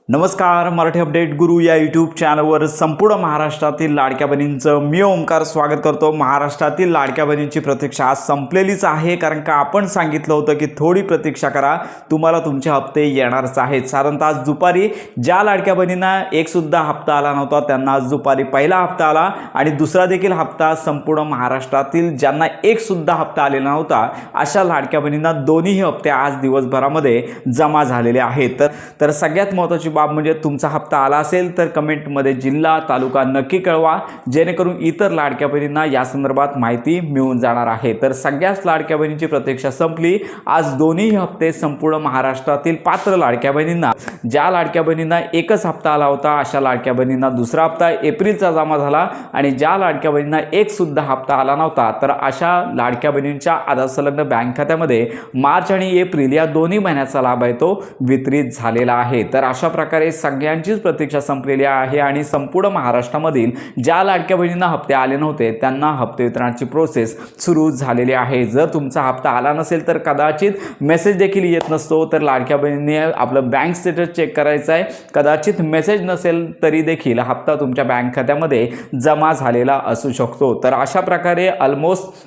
नमस्कार, मराठी अपडेट गुरु या यूट्यूब चॅनलवर संपूर्ण महाराष्ट्रातील लाडक्या बहिणींचं मी ओमकार स्वागत करतो। महाराष्ट्रातील लाडक्या बहिणींची प्रतीक्षा आज संपलेलीच आहे, कारण का आपण सांगितलं होतं की थोडी प्रतीक्षा करा, तुम्हाला तुमचे हप्ते येणारच आहेत। साधारणतः आज दुपारी ज्या लाडक्या बहिणींना एक सुद्धा हप्ता आला नव्हता त्यांना आज दुपारी पहिला हप्ता आला आणि दुसरा देखील हप्ता संपूर्ण महाराष्ट्रातील ज्यांना एक सुद्धा हप्ता आलेला नव्हता अशा लाडक्या बहिणींना दोन्ही हप्ते आज दिवसभरामध्ये जमा झालेले आहेत। तर सगळ्यात महत्त्वाची बाब म्हणजे तुमचा हप्ता आला असेल तर कमेंटमध्ये जिल्हा तालुका नक्की कळवा, जेणेकरून इतर लाडक्या बहिणींना या संदर्भात माहिती मिळून जाणार आहे। तर सगळ्याच लाडक्या बहिणींची प्रतीक्षा संपली। आज दोन्ही हप्ते संपूर्ण महाराष्ट्रातील पात्र लाडक्या बहिणींना, ज्या लाडक्या बहिणींना एकच हप्ता आला होता अशा लाडक्या बहिणींना दुसरा हप्ता एप्रिलचा जमा झाला आणि ज्या लाडक्या बहिणींना एक सुद्धा हप्ता आला नव्हता तर अशा लाडक्या बहिणींच्या आधार संलग्न बँक खात्यामध्ये मार्च आणि एप्रिल या दोन्ही महिन्याचा लाभ आहे तो वितरित झालेला आहे। तर अशा प्रकारे सगळ्यांचीच प्रतीक्षा संपलेली आहे आणि संपूर्ण महाराष्ट्रामधील ज्या लाडक्या बहिणींना हप्ते आले नव्हते त्यांना हप्ते वितरणाची प्रोसेस सुरू झालेली आहे। जर तुमचा हप्ता आला नसेल तर कदाचित मेसेज देखील येत नसतो, तर लाडक्या बहिणींनी आपलं बँक स्टेटस चेक करायचं आहे। कदाचित मेसेज नसेल तरी देखील हप्ता तुमच्या बँक खात्यामध्ये जमा झालेला असू शकतो। तर अशा प्रकारे ऑलमोस्ट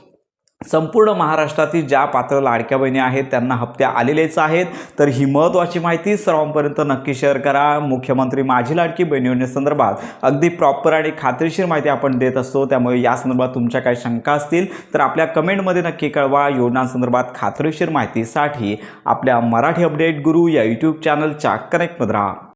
संपूर्ण महाराष्ट्रातील ज्या पात्र लाडक्या बहिणी आहेत त्यांना हप्ते आलेलेच आहेत। तर ही महत्त्वाची माहिती सर्वांपर्यंत नक्की शेअर करा। मुख्यमंत्री माझी लाडकी बहीण योजनेसंदर्भात अगदी प्रॉपर आणि खात्रीशीर माहिती आपण देत असतो, त्यामुळे या संदर्भात तुमच्या काही शंका असतील तर आपल्या कमेंटमध्ये नक्की कळवा। योजनांसंदर्भात खात्रीशीर माहितीसाठी आपल्या मराठी अपडेट गुरु या यूट्यूब चॅनलच्या कनेक्टमध्ये राहा।